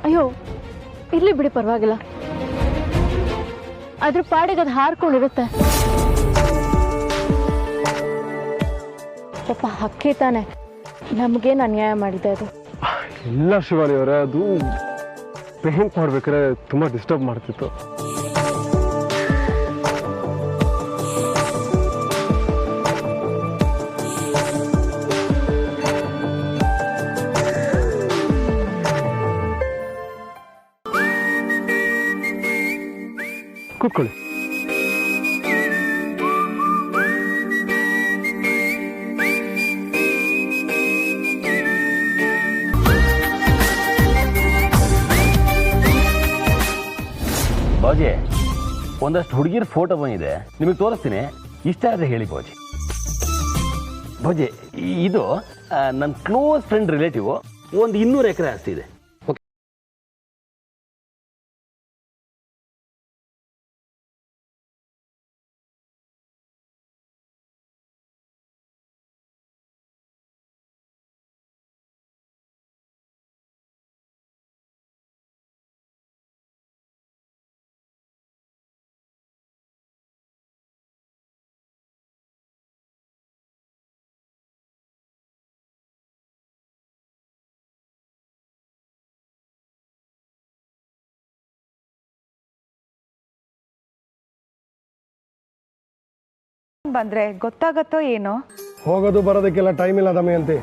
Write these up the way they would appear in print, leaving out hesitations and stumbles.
ಅಯ್ಯೋ ಇರ್ಲಿ ಬಿಡಿ, ಪರವಾಗಿಲ್ಲ. ಅದ್ರ ಪಾಡಿಗೆ ಅದು ಹಾರ್ಕೊಂಡಿರುತ್ತೆ. ಪಾಪ ಹಕ್ಕಿ ತಾನೆ, ನಮಗೇನು ಅನ್ಯಾಯ ಮಾಡಿದೆ ಅದು? ಇಲ್ಲ ಶಿವಾನಿ ಅವರೇ, ಅದು ಪೇಂಟ್ ಮಾಡ್ಬೇಕಾದ್ರೆ ತುಂಬಾ ಡಿಸ್ಟರ್ಬ್ ಮಾಡ್ತಿತ್ತು. ಕೂತ್ಕೊಳ್ಳಿ. ಬಾಜಿ, ಒಂದಷ್ಟು ಹುಡುಗಿರ ಫೋಟೋ ಬಂದಿದೆ, ನಿಮಗೆ ತೋರಿಸ್ತೀನಿ. ಇಷ್ಟ ಆದರೆ ಹೇಳಿ ಬಾಜಿ. ಬಾಜಿ, ಇದು ನನ್ನ ಕ್ಲೋಸ್ ಫ್ರೆಂಡ್ ರಿಲೇಟಿವ್, ಒಂದು 200 ಎಕರೆ ಆಸ್ತಿ ಇದೆ. ಬಂದ್ರೆ ಗೊತ್ತಾಗತ್ತೋ ಏನೋ. ಹೋಗೋದು ಬರೋದಕ್ಕೆಲ್ಲ ಟೈಮ್ ಇಲ್ಲ ದಮಯಂತಿ.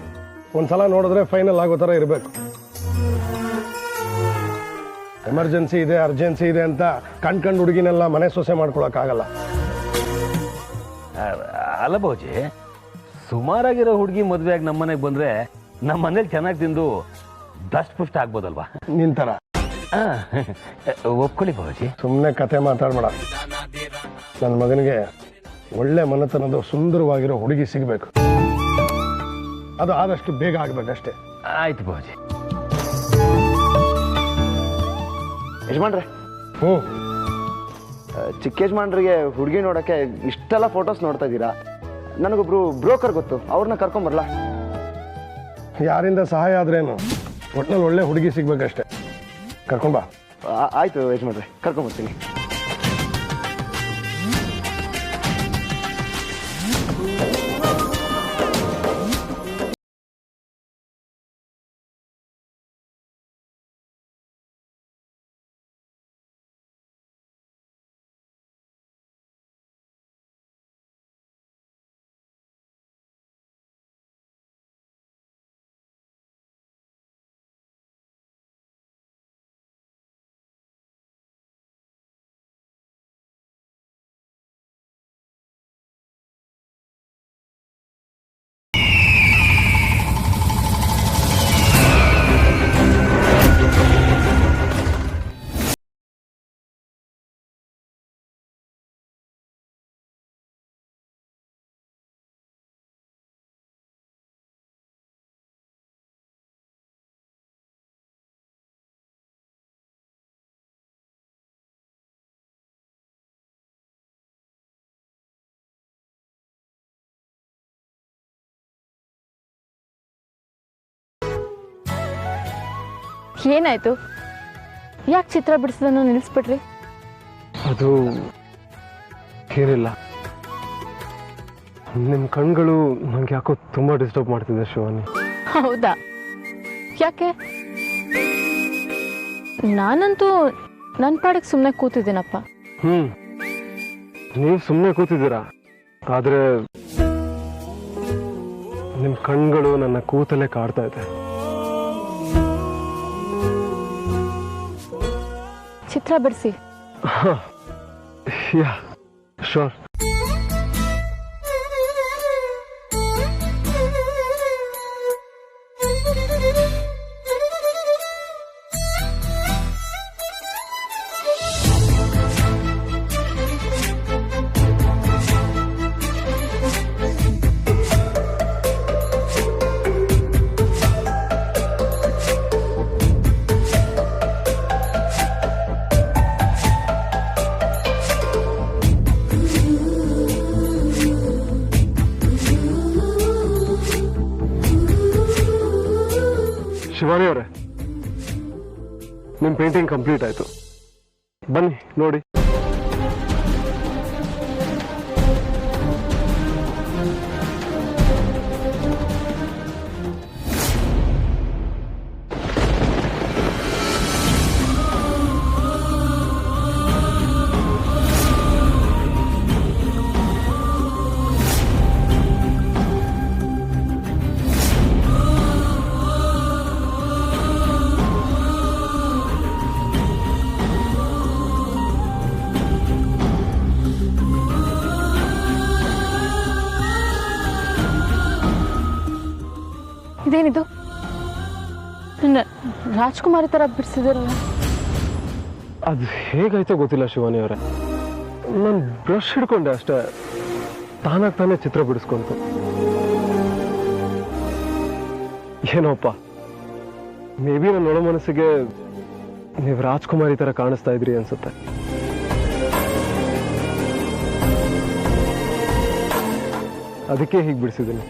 ಒಂದ್ಸಲ ನೋಡಿದ್ರೆ ಫೈನಲ್ ಆಗೋ ಥರ ಇರಬೇಕು. ಎಮರ್ಜೆನ್ಸಿ ಇದೆ, ಅರ್ಜೆನ್ಸಿ ಇದೆ ಅಂತ ಕಂಡು ಹುಡುಗಿನೆಲ್ಲ ಮನೆ ಸೊಸೆ ಮಾಡ್ಕೊಳಕ್ಕಾಗಲ್ಲ. ಅಲ್ಲ ಬಾಜಿ, ಸುಮಾರಾಗಿರೋ ಹುಡುಗಿ ಮದುವೆಯಾಗಿ ನಮ್ಮನೆಗೆ ಬಂದ್ರೆ ನಮ್ಮ ಮನೇಲಿ ಚೆನ್ನಾಗಿ ತಿಂದು ದಷ್ಟ ಪುಷ್ಟ ಆಗ್ಬೋದಲ್ವಾ? ನಿಂತರ ಒಪ್ಕೊಳ್ಳಿ ಬಾಜಿ. ಸುಮ್ಮನೆ ಕತೆ ಮಾತಾಡ್ಬೇಡ. ನನ್ನ ಮಗನಿಗೆ ಒಳ್ಳೆ ಮನೆತನದ ಸುಂದರವಾಗಿರೋ ಹುಡುಗಿ ಸಿಗಬೇಕು. ಅದು ಆದಷ್ಟು ಬೇಗ ಆಗ್ಬೇಕಷ್ಟೇ. ಆಯ್ತು ಬಾಜಿ. ಯಜಮಾನ್ರೆ, ಚಿಕ್ಕ ಯಜಮಾನ್ರಿಗೆ ಹುಡುಗಿ ನೋಡೋಕ್ಕೆ ಇಷ್ಟೆಲ್ಲ ಫೋಟೋಸ್ ನೋಡ್ತಾ ಇದ್ದೀರಾ? ನನಗೊಬ್ರು ಬ್ರೋಕರ್ ಗೊತ್ತು, ಅವ್ರನ್ನ ಕರ್ಕೊಂಬರಲ್ಲ? ಯಾರಿಂದ ಸಹಾಯ ಆದ್ರೇನು, ಒಟ್ನಲ್ಲಿ ಒಳ್ಳೆ ಹುಡುಗಿ ಸಿಗ್ಬೇಕಷ್ಟೇ. ಕರ್ಕೊಂಬಾ. ಆಯ್ತು ಯಜಮಾನ್ರೆ, ಕರ್ಕೊಂಬರ್ತೀನಿ. ಏನಾಯ್ತು? ಯಾಕೆ ಚಿತ್ರ ಬಿಡಿಸೋದನ್ನು ನಿಲ್ಲಿಸ್ಬಿಟ್ರಿ? ಅದು ಏನಿಲ್ಲ, ನಿಮ್ಮ ಕಣ್ಗಳು ನಂಗೆ ಯಾಕೋ ತುಂಬಾ ಡಿಸ್ಟರ್ಬ್ ಮಾಡ್ತಿದೆ ಶಿವಾನಿ. ಹೌದಾ? ಯಾಕೆ? ನಾನಂತೂ ನನ್ನ ಪಾಡಿಗೆ ಸುಮ್ಮನೆ ಕೂತಿದ್ದೀನಪ್ಪ. ನೀವು ಸುಮ್ಮನೆ ಕೂತಿದ್ದೀರಾ, ಆದ್ರೆ ನಿಮ್ಮ ಕಣ್ಗಳು ನನ್ನ ಕೂತಲೇ ಕಾಡ್ತಾ ಇದೆ. ಚಿತ್ರ ಬಿಡಿಸಿ. ಯಾ, ಶೋರ್. ಶಿವಾನಿ ಅವರೇ, ನಿಮ್ಮ ಪೇಂಟಿಂಗ್ ಕಂಪ್ಲೀಟ್ ಆಯ್ತು. ಬನ್ನಿ ನೋಡಿ. ಇದೇನಿದು? ನನ್ನ ರಾಜ್ಕುಮಾರಿ ಥರ ಬಿಡಿಸಿದಿರಲ್ಲ. ಅದು ಹೇಗಾಯ್ತೋ ಗೊತ್ತಿಲ್ಲ ಶಿವಾನಿ ಅವರೇ, ನಾನು ಬ್ರಷ್ ಹಿಡ್ಕೊಂಡೆ ಅಷ್ಟೇ, ತಾನಾಗಿ ತಾನೇ ಚಿತ್ರ ಬಿಡಿಸ್ಕೊಂತು. ಏನೋಪ್ಪ, ಮೇ ಬಿ ನನ್ನ ಒಳ ಮನಸ್ಸಿಗೆ ನೀವು ರಾಜ್ಕುಮಾರಿ ಥರ ಕಾಣಿಸ್ತಾ ಇದ್ರಿ ಅನ್ಸುತ್ತೆ. ಅದಕ್ಕೆ ಹೀಗೆ ಬಿಡಿಸಿದ್ದೀನಿ.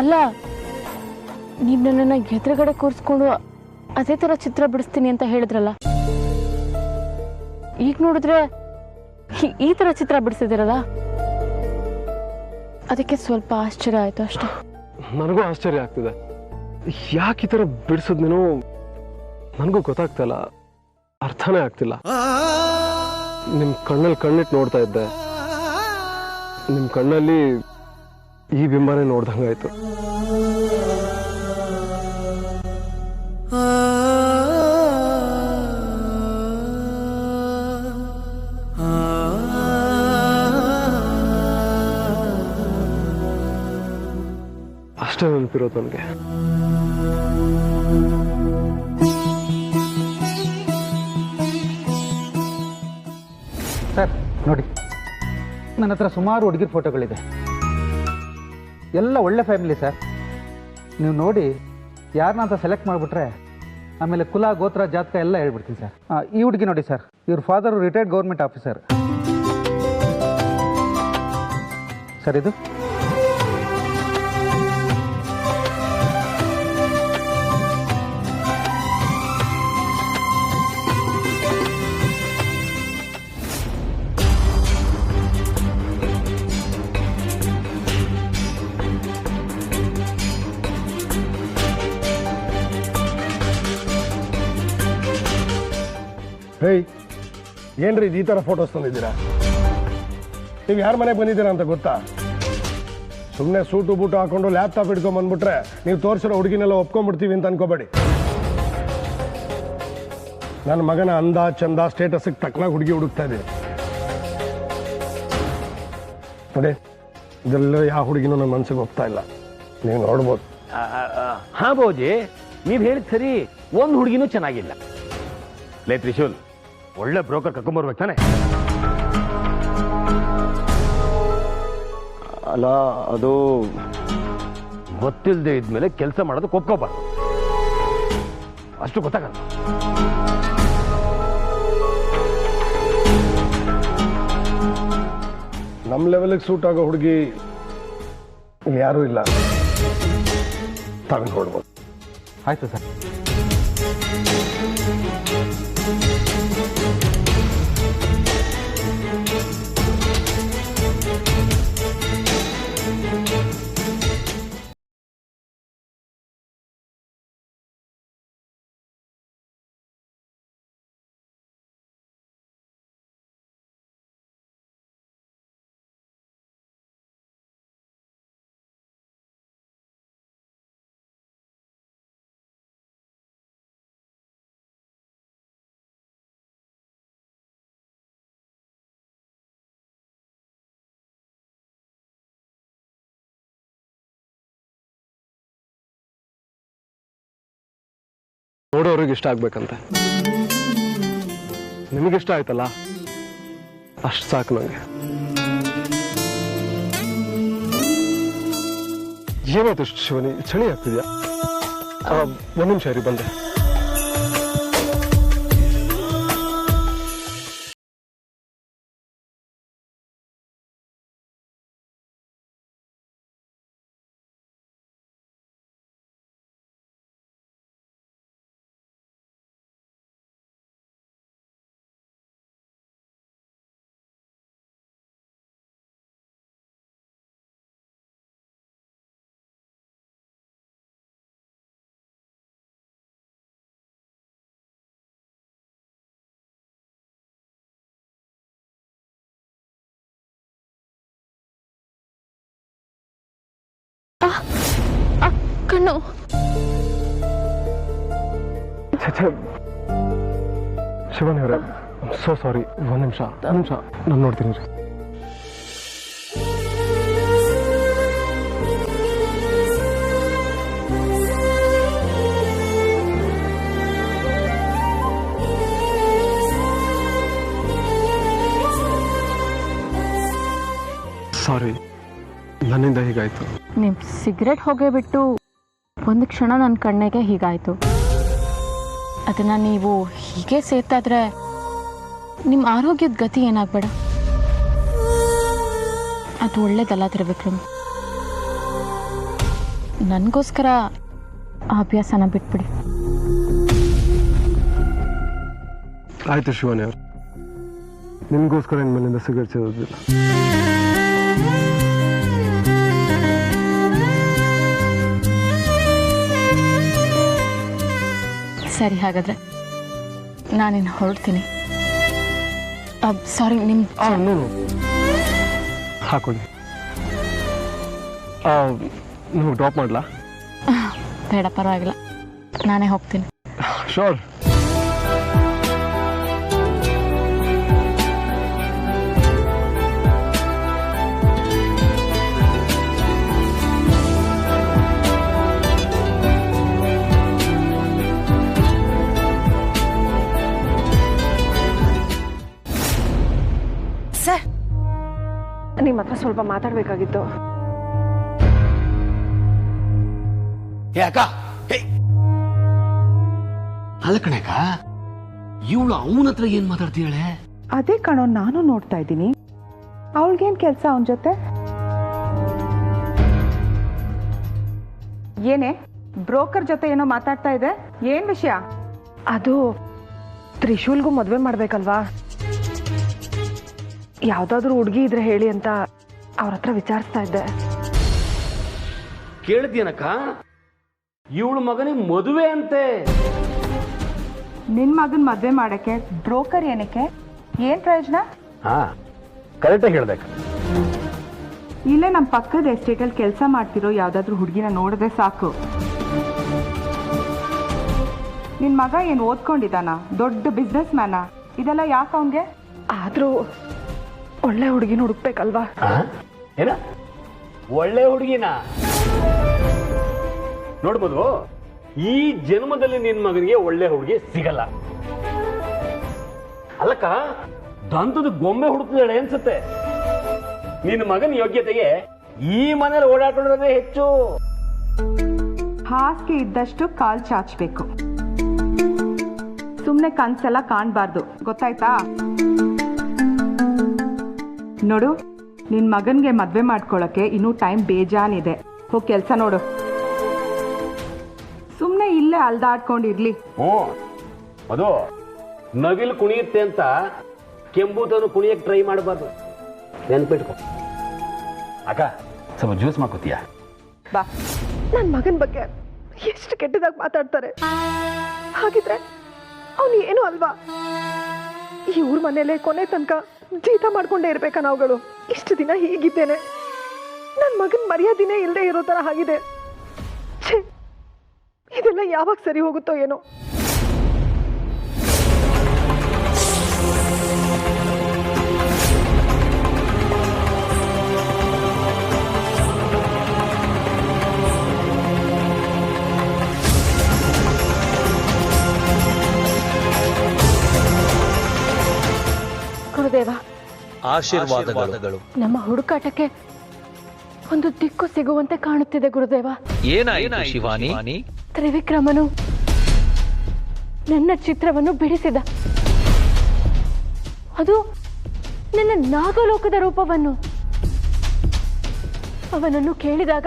ಅಲ್ಲ, ನೀವು ನನ್ನನ್ನು ಎದುರುಗಡೆ ಕೂರಿಸ್ಕೊಂಡು ಅದೇ ಥರ ಚಿತ್ರ ಬಿಡಿಸ್ತೀನಿ ಅಂತ ಹೇಳಿದ್ರಲ್ಲ, ಈಗ ನೋಡಿದ್ರೆ ಈ ಥರ ಚಿತ್ರ ಬಿಡಿಸಿದಿರಲ್ಲ, ಅದಕ್ಕೆ ಸ್ವಲ್ಪ ಆಶ್ಚರ್ಯ ಆಯಿತು ಅಷ್ಟೆ. ನನಗೂ ಆಶ್ಚರ್ಯ ಆಗ್ತಿದೆ, ಯಾಕೆ ಈ ಥರ ಬಿಡಿಸಿದ್ನೇನೋ ನನಗೂ ಗೊತ್ತಾಗ್ತಿಲ್ಲ, ಅರ್ಥನೇ ಆಗ್ತಿಲ್ಲ. ನಿಮ್ಮ ಕಣ್ಣಲ್ಲಿ ಕಣ್ಣಿಟ್ಟು ನೋಡ್ತಾ ಇದ್ದೆ, ನಿಮ್ಮ ಕಣ್ಣಲ್ಲಿ ಈ ಬಿಂಬನೇ ನೋಡ್ದಂಗಾಯ್ತು. ಅಷ್ಟೇ ನೆನಪಿರೋದು ನನಗೆ. ಸರ್ ನೋಡಿ, ನನ್ನ ಹತ್ರ ಸುಮಾರು ಹುಡುಗಿರ ಫೋಟೋಗಳಿದೆ, ಎಲ್ಲ ಒಳ್ಳೆ ಫ್ಯಾಮಿಲಿ ಸರ್. ನೀವು ನೋಡಿ ಯಾರನ್ನ ಅಂತ ಸೆಲೆಕ್ಟ್ ಮಾಡಿಬಿಟ್ರೆ ಆಮೇಲೆ ಕುಲ ಗೋತ್ರ ಜಾತಕ ಎಲ್ಲ ಹೇಳ್ಬಿಡ್ತೀನಿ ಸರ್. ಈ ಹುಡುಗಿ ನೋಡಿ ಸರ್, ಇವ್ರ father retired government officer sir. ಇದು ಹೇಯ್, ಏನ್ರಿ ಈ ಥರ ಫೋಟೋಸ್ ತಂದಿದ್ದೀರಾ? ನೀವು ಯಾರ ಮನೆಗೆ ಬಂದಿದ್ದೀರಾ ಅಂತ ಗೊತ್ತಾ? ಸುಮ್ಮನೆ ಸೂಟು ಬೂಟು ಹಾಕೊಂಡು ಲ್ಯಾಪ್ಟಾಪ್ ಹಿಡ್ಕೊಂಡ್ ಬಂದ್ಬಿಟ್ರೆ ನೀವು ತೋರಿಸಿರೋ ಹುಡುಗಿನೆಲ್ಲ ಒಪ್ಕೊಂಡ್ಬಿಡ್ತೀವಿ ಅಂತ ಅನ್ಕೋಬೇಡಿ. ನನ್ನ ಮಗನ ಅಂದ ಚಂದ ಸ್ಟೇಟಸ್ಗೆ ತಕ್ಕನಾಗಿ ಹುಡುಗಿ ಹುಡುಕ್ತಾ ಇದ್ದೀನಿ ನೋಡಿ. ಇದೆಲ್ಲ ಯಾವ ಹುಡುಗಿನೂ ನನ್ನ ಮನಸ್ಸಿಗೆ ಒಪ್ತಾ ಇಲ್ಲ, ನೀವು ನೋಡ್ಬೋದು. ಹಾ ಬಾಬುಜಿ, ನೀವು ಹೇಳಿದ್ ಸರಿ, ಒಂದು ಹುಡುಗಿನೂ ಚೆನ್ನಾಗಿಲ್ಲ. ಲೇ ತ್ರಿಶೂಲ್, ಒಳ್ಳೆ ಬ್ರೋಕರ್ ಕರ್ಕೊಂಬರ್ಬೇಕು ತಾನೆ? ಅಲ್ಲ, ಅದು ಗೊತ್ತಿಲ್ಲದೆ ಇದ್ಮೇಲೆ ಕೆಲಸ ಮಾಡೋದು ಒಪ್ಕೋಬಾರ್ದು, ಅಷ್ಟು ಗೊತ್ತಾಗಲ್ಲ. ನಮ್ಮ ಲೆವೆಲ್ಗೆ ಸೂಟ್ ಆಗೋ ಹುಡುಗಿ ಇಲ್ಲಿ ಯಾರೂ ಇಲ್ಲ, ತಾವು ನೋಡ್ಬೋದು. ಆಯಿತು ಸರ್. ನೋಡೋರಿಗೆ ಇಷ್ಟ ಆಗ್ಬೇಕಂತೆ. ನಿಮಗಿಷ್ಟ ಆಯ್ತಲ್ಲ, ಅಷ್ಟು ಸಾಕು ನನಗೆ. ಏನಾಯ್ತು ಶಿವನಿ, ಚಳಿ ಆಗ್ತಿದ್ಯಾ? ಒಂದು ನಿಮಿಷ ರೀ, ಬಂದೆ. ಕಣ್ಣು. ಶಿವಾನಿ ಅವರೇ, ಸೋ ಸಾರಿ. ಒಂದು ನಿಮಿಷ ನಾನು ನೋಡ್ತೀನಿ ರೀ. ಸಾರಿ, ನನ್ನಿಂದ ಹೀಗಾಯ್ತು. ನೀವು ಸಿಗರೇಟ್ ಹೊಗೆ ಬಿಟ್ಟು ಒಂದು ಕ್ಷಣ ನನ್ನ ಕಣ್ಣಿಗೆ ಹೀಗಾಯಿತು. ಅದನ್ನು ನೀವು ಹೀಗೆ ಸೇರ್ತಾ ಇದ್ರೆ ನಿಮ್ಮ ಆರೋಗ್ಯದ ಗತಿ ಏನಾಗಬೇಡ. ಅದು ಒಳ್ಳೇದಲ್ಲ ತ್ರಿವಿಕ್ರಮ್. ನನಗೋಸ್ಕರ ಆ ಅಭ್ಯಾಸನ ಬಿಟ್ಬಿಡಿ. ಆಯ್ತು ಶಿವಾನಿ ಅವರು, ನಿಮಗೋಸ್ಕರ ಇನ್ಮೇಲಿಂದ ಸಿಗರೇಟ್ ಸೇದೋದಿಲ್ಲ. ಸರಿ, ಹಾಗಾದ್ರೆ ನಾನಿನ್ನು ಹೊರಡ್ತೀನಿ. ಸಾರಿ, ನಿಮ್ಮ ಹಾಕೊಳ್ಳಿ. ನಿಮಗೆ ಡ್ರಾಪ್ ಮಾಡಲಾ? ಬೇಡ, ಪರವಾಗಿಲ್ಲ, ನಾನೇ ಹೋಗ್ತೀನಿ. ಶೋರ್. ಸರ್, ನಿಮ್ಮ ಹತ್ರ ಸ್ವಲ್ಪ ಮಾತಾಡಬೇಕಾಗಿತ್ತು. ಅಲ್ಲ ಕಣಕ, ಇವಳು ಅವನ ಹತ್ರ ಏನ್ ಮಾತಾಡ್ತೀಳೆ? ಅದೇ ಕಣೋ, ನಾನು ನೋಡ್ತಾ ಇದ್ದೀನಿ. ಅವಳಿಗೇನ್ ಕೆಲಸ ಅವನ ಜೊತೆ? ಏನೇ ಬ್ರೋಕರ್ ಜೊತೆ ಏನೋ ಮಾತಾಡ್ತಾ ಇದೆ, ಏನ್ ವಿಷಯ? ಅದು ತ್ರಿಶೂಲ್ಗೂ ಮದ್ವೆ ಮಾಡ್ಬೇಕಲ್ವಾ, ಯಾವ್ದಾದ್ರು ಹುಡುಗಿ ಇದ್ರೆ ಹೇಳಿ ಅಂತ ಅವ್ರ ಹತ್ರ ವಿಚಾರಿಸ್ತಾ ಇದ್ದೆ. ಕೇಳಿದ್ಯನಕ್ಕ, ಇವಳು ಮಗನಿಗೆ ಮದುವೆ ಅಂತೆ. ನಿನ್ ಮಗನ್ ಮದ್ವೆ ಮಾಡಕ್ಕೆ ಬ್ರೋಕರ್ ಏನಕ್ಕೆ? ಏನ್ ಪ್ರಯೋಜನ? ಹಾ, ಕರೆಕ್ಟಾಗಿ ಹೇಳ್ಬೇಕು. ಇಲ್ಲೇ ನಮ್ಮ ಪಕ್ಕದ ಎಸ್ಟೇಟಲ್ಲಿ ಕೆಲಸ ಮಾಡ್ತಿರೋ ಯಾವ್ದಾದ್ರು ಹುಡುಗಿನ ನೋಡಿದ್ರೆ ಸಾಕು. ನಿನ್ ಮಗ ಏನ್ ಓದ್ಕೊಂಡಿದ್ದಾನ? ದೊಡ್ಡ ಬಿಸ್ನೆಸ್ ಮ್ಯಾನ? ಇದೆಲ್ಲ ಯಾಕೆ ಅವನ್ಗೆ? ಆದ್ರೂ ಒಳ್ಳೆ ಹುಡುಗಿನ ಹುಡುಕ್ಬೇಕಲ್ವಾ? ಏನ ಒಳ್ಳೆ ಹುಡುಗಿನ ನೋಡ್ಬೋದು. ಈ ಜನ್ಮದಲ್ಲಿ ನಿನ್ ಮಗನಿಗೆ ಒಳ್ಳೆ ಹುಡುಗಿ ಸಿಗಲ್ಲ. ಅಲ್ಲಕ್ಕ, ದಂತದ ಗೊಂಬೆ ಹುಡುಕ್ತಾಳೆ ಅನ್ಸುತ್ತೆ. ನಿನ್ನ ಮಗನ ಯೋಗ್ಯತೆಗೆ ಈ ಮನೇಲಿ ಓಡಾಡೋದೇ ಹೆಚ್ಚು. ಹಾಸಿಗೆ ಇದ್ದಷ್ಟು ಕಾಲ್ ಚಾಚಬೇಕು. ಸುಮ್ನೆ ಕನ್ಸೆಲ್ಲ ಕಾಣ್ಬಾರ್ದು, ಗೊತ್ತಾಯ್ತಾ? ನೋಡು, ನಿನ್ ಮಗನ್ಗೆ ಮದ್ವೆ ಮಾಡ್ಕೊಳಕ್ಕೆ ಇನ್ನೂ ಟೈಮ್ ಬೇಜಾನಿದೆ. ಹೋಗಿ ಕೆಲ್ಸ ನೋಡು. ಸುಮ್ನೆ ಇಲ್ಲೇ ಅಲ್ದಾಡ್ಕೊಂಡಿರ್ಲಿ. ಅದು ನವಿಲು ಕುಣಿಯುತ್ತೆ ಅಂತ ಕೆಂಬುದನ್ನು ಕುಣಿಯಕ್ಕೆ ಟ್ರೈ ಮಾಡಬಾರ್ದು, ನೆನ್ಪಿಟ್ಕೊ. ಅಕ್ಕ, ಸ್ವಲ್ಪ ಜ್ಯೂಸ್ ಮಾಡ್ಕೋತೀಯ? ಬಾ. ನನ್ ಮಗನ್ ಬಗ್ಗೆ ಎಷ್ಟು ಕೆಟ್ಟದಾಗಿ ಮಾತಾಡ್ತಾರೆ. ಹಾಗಿದ್ರೆ ಅವನು ಏನು ಅಲ್ವಾ? ಈ ಊರ್ ಮನೇಲೆ ಕೊನೆ ತನಕ ಜೀತ ಮಾಡ್ಕೊಂಡೇ ಇರ್ಬೇಕಾ ನಾವುಗಳು? ಇಷ್ಟು ದಿನ ಹೀಗಿದ್ದೇನೆ, ನನ್ ಮಗನ್ ಮರ್ಯಾದಿನೇ ಇಲ್ಲದೆ ಇರೋ ತರ ಆಗಿದೆ. ಛೇ, ಇದೆಲ್ಲ ಯಾವಾಗ ಸರಿ ಹೋಗುತ್ತೋ ಏನೋ. ಗುರುದೇವ, ಆಶೀರ್ವಾದಗಳು. ನಮ್ಮ ಹುಡುಕಾಟಕ್ಕೆ ಒಂದು ದಿಕ್ಕು ಸಿಗುವಂತೆ ಕಾಣುತ್ತಿದೆ ಗುರುದೇವ. ಏನಾಯಿತು ಶಿವಾನಿ? ತ್ರಿವಿಕ್ರಮನು ನನ್ನ ಚಿತ್ರವನ್ನು ಬಿಡಿಸಿದ. ಅದು ನನ್ನ ನಾಗಲೋಕದ ರೂಪವನ್ನು. ಅವನನ್ನು ಕೇಳಿದಾಗ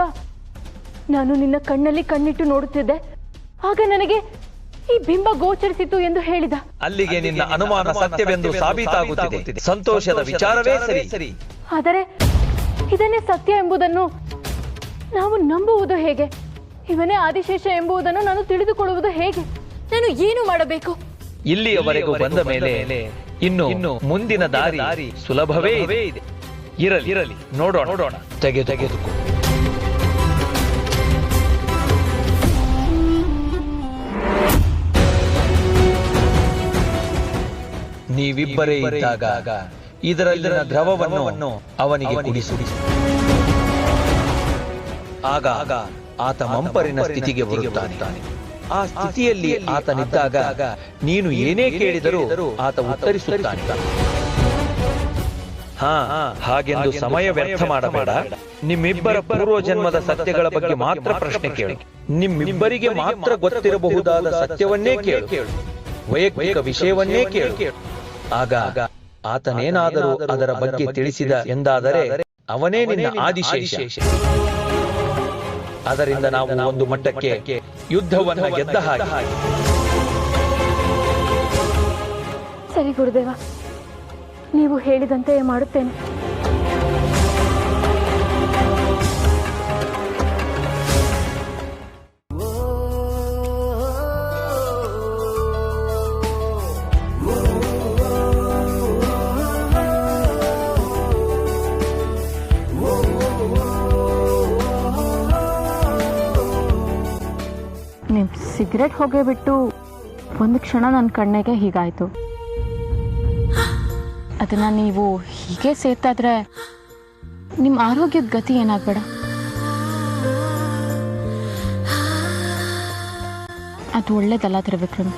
ನಾನು ನಿನ್ನ ಕಣ್ಣಲ್ಲಿ ಕಣ್ಣಿಟ್ಟು ನೋಡುತ್ತಿದ್ದೆ. ಆಗ ನನಗೆ ಈ ಬಿಂಬ ಗೋಚರಿಸಿತು ಎಂದು ಹೇಳಿದ. ಅಲ್ಲಿಗೆ ನಿನ್ನ ಅನುಮಾನ ಸತ್ಯವೆಂದು ಸಾಬೀತಾಗುತ್ತಿದೆ. ಸಂತೋಷದ ವಿಚಾರವೇ ಸರಿ. ಆದರೆ ಇದನ್ನೇ ಸತ್ಯ ಎಂಬುದನ್ನು ನಾವು ನಂಬುವುದು ಹೇಗೆ? ಇವನೇ ಆದಿಶೇಷ ಎಂಬುದನ್ನು ನಾನು ತಿಳಿದುಕೊಳ್ಳುವುದು ಹೇಗೆ? ನಾನು ಏನು ಮಾಡಬೇಕು? ಇಲ್ಲಿಯವರೆಗೂ ಬಂದ ಮೇಲೆ ಇನ್ನು ಮುಂದಿನ ದಾರಿ ಸುಲಭವೇ ಇದೆ. ಇರಲಿ, ನೋಡೋಣ. ತೆಗೆದುಕೋ. ನೀವಿಬ್ಬರೇ ಇದ್ದಾಗ ಇದರಲ್ಲಿನ ದ್ರವವನ್ನು ಅವನಿಗೆ ಕುಡಿಸು. ಆಗ ಆತ ಮಂಪರಿನ ಸ್ಥಿತಿಗೆ ಬರುತ್ತಾನೆ. ಆ ಸ್ಥಿತಿಯಲ್ಲಿ ಆತನಿದ್ದಾಗ ನೀನು ಏನೇ ಕೇಳಿದರೂ ಆತ ಉತ್ತರಿಸುತ್ತಾನೆ. ಹಾಗೆಂದು ಸಮಯ ವ್ಯರ್ಥ ಮಾಡಬೇಡ. ನಿಮ್ಮಿಬ್ಬರ ಪೂರ್ವ ಜನ್ಮದ ಸತ್ಯಗಳ ಬಗ್ಗೆ ಮಾತ್ರ ಪ್ರಶ್ನೆ ಕೇಳು. ನಿಮ್ಮಿಬ್ಬರಿಗೆ ಮಾತ್ರ ಗೊತ್ತಿರಬಹುದಾದ ಸತ್ಯವನ್ನೇ ಕೇಳು. ವೈಯಕ್ತಿಕ ವಿಷಯವನ್ನೇ ಕೇಳು. ಆಗ ಆತನೇನಾದರೂ ಅದರ ಬಗ್ಗೆ ತಿಳಿಸಿದ ಎಂದಾದರೆ ಅವನೇ ನಿನ್ನ ಆದಿಶೇಷ. ಅದರಿಂದ ನಾವು ಒಂದು ಮಟ್ಟಕ್ಕೆ ಯುದ್ಧವನ್ನು ಗೆದ್ದ ಹಾಗೆ. ಸರಿ ಗುರುದೇವ, ನೀವು ಹೇಳಿದಂತೆ ಮಾಡುತ್ತೇನೆ. ನೀವು ಸಿಗರೇಟ್ ಹೊಗೆ ಬಿಟ್ಟು ಒಂದು ಕ್ಷಣ ನನ್ನ ಕಣ್ಣಿಗೆ ಹೀಗಾಯ್ತು. ಅದನ್ನ ನೀವು ಹೀಗೆ ಸೇರ್ತಾ ಇದ್ರೆ ನಿಮ್ಮ ಆರೋಗ್ಯದ ಗತಿ ಏನಾಗಬೇಡ. ಅದು ಒಳ್ಳೇದಲ್ಲ ತ್ರಿವಿಕ್ರಮ್.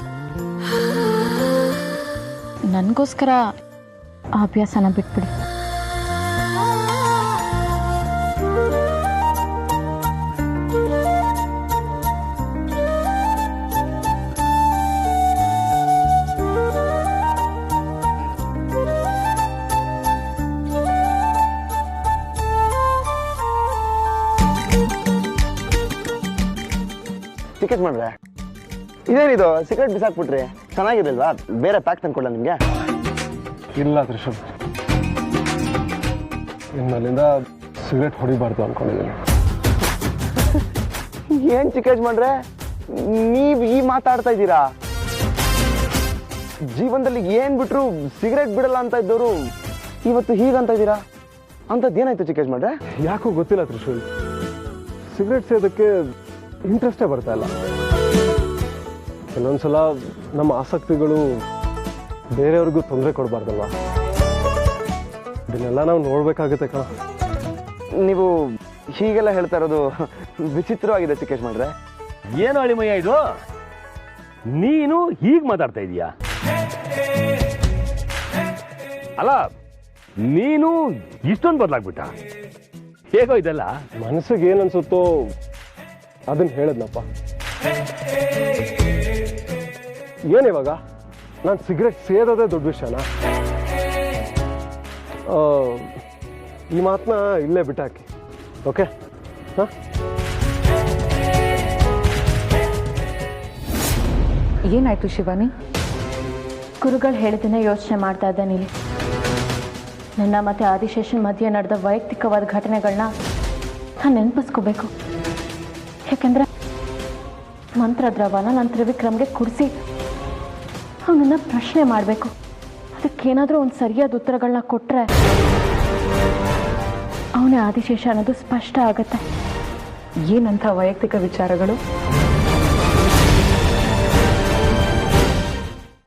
ನನಗೋಸ್ಕರ ಆ ಅಭ್ಯಾಸನ ಬಿಟ್ಬಿಡಿ. ಚಿಕೆಟ್ ಮಾಡ್ರೆ ಇದೇನಿದು ಸಿಗರೇಟ್ ಬಿಸಾಕ್ಬಿಟ್ರಿ? ಚೆನ್ನಾಗಿರಲ್ವಾ? ಬೇರೆ ಪ್ಯಾಕ್ ತಂದ್ಕೊಡ್ಲ ನಿಮ್ಗೆ? ಇಲ್ಲ ತ್ರಿಷಬ್, ಇನ್ನಲ್ಲಿಂದ ಸಿಗರೇಟ್ ಹೊಡಿಬಾರ್ದು ಅನ್ಕೊಂಡಿದ್ದೀನಿ. ಏನ್ ಚಿಕೇಜ್ ಮಾಡ್ರೆ ನೀವ್ ಈ ಮಾತಾಡ್ತಾ ಇದ್ದೀರಾ? ಜೀವನದಲ್ಲಿ ಏನ್ ಬಿಟ್ರು ಸಿಗರೇಟ್ ಬಿಡಲ್ಲ ಅಂತ ಇದ್ದವರು ಇವತ್ತು ಹೀಗಂತ ಇದ್ದೀರಾ? ಅಂತದ್ ಏನಾಯ್ತು ಚಿಕೇಜ್ ಮಾಡ್ರೆ? ಯಾಕೋ ಗೊತ್ತಿಲ್ಲ ತ್ರಿಶೂಲ್, ಸಿಗರೇಟ್ ಸೇದಕ್ಕೆ ಇಂಟ್ರೆಸ್ಟೇ ಬರ್ತಾ ಇಲ್ಲ. ಕೆಲವೊಂದ್ಸಲ ನಮ್ಮ ಆಸಕ್ತಿಗಳು ಬೇರೆಯವ್ರಿಗೂ ತೊಂದರೆ ಕೊಡಬಾರ್ದಲ್ವ? ಇದನ್ನೆಲ್ಲ ನಾವು ನೋಡ್ಬೇಕಾಗುತ್ತೆ ಕಣ. ನೀವು ಹೀಗೆಲ್ಲ ಹೇಳ್ತಾ ಇರೋದು ವಿಚಿತ್ರವಾಗಿದೆ ಚಿಕೇಶ್ ಮಾಡ್ರೆ. ಏನು ಅಳಿಮಯ್ಯ ಇದು? ನೀನು ಹೀಗೆ ಮಾತಾಡ್ತಾ ಇದೀಯಾ? ಅಲ್ಲ, ನೀನು ಇಷ್ಟೊಂದು ಬದಲಾಗ್ಬಿಟ್ಟ? ಹೇಗೋ ಇದೆಲ್ಲ? ಮನಸ್ಸಿಗೆ ಏನನ್ಸುತ್ತೋ ಅದನ್ನ ಹೇಳದ್ನಪ್ಪ. ಏನಿವಾಗ ನಾನು ಸಿಗರೇಟ್ ಸೇದೋದೇ ದೊಡ್ಡ ವಿಷಯನಾ? ಈ ಮಾತನ್ನ ಇಲ್ಲೇ ಬಿಟ್ಟಾಕಿ, ಓಕೆ? ಏನಾಯ್ತು ಶಿವಾನಿ? ಗುರುಗಳು ಹೇಳಿದ್ದನ್ನೇ ಯೋಚನೆ ಮಾಡ್ತಾ ಇದ್ದೆ ನೀಲಿ. ನನ್ನ ಮತ್ತೆ ಆದಿಶೇಷನ್ ಮಧ್ಯೆ ನಡೆದ ವೈಯಕ್ತಿಕವಾದ ಘಟನೆಗಳನ್ನ ನಾನು ನೆನಪಿಸ್ಕೋಬೇಕು. ಯಾಕೆಂದ್ರೆ ಮಂತ್ರ ದ್ರವನ ನಾನು ತ್ರಿವಿಕ್ರಮ್ಗೆ ಕುಡಿಸಿ ಅವನನ್ನ ಪ್ರಶ್ನೆ ಮಾಡಬೇಕು. ಅದಕ್ಕೇನಾದರೂ ಒಂದು ಸರಿಯಾದ ಉತ್ತರಗಳನ್ನ ಕೊಟ್ಟರೆ ಅವನೇ ಆದಿಶೇಷ ಅನ್ನೋದು ಸ್ಪಷ್ಟ ಆಗುತ್ತೆ. ಏನಂತ ವೈಯಕ್ತಿಕ ವಿಚಾರಗಳು?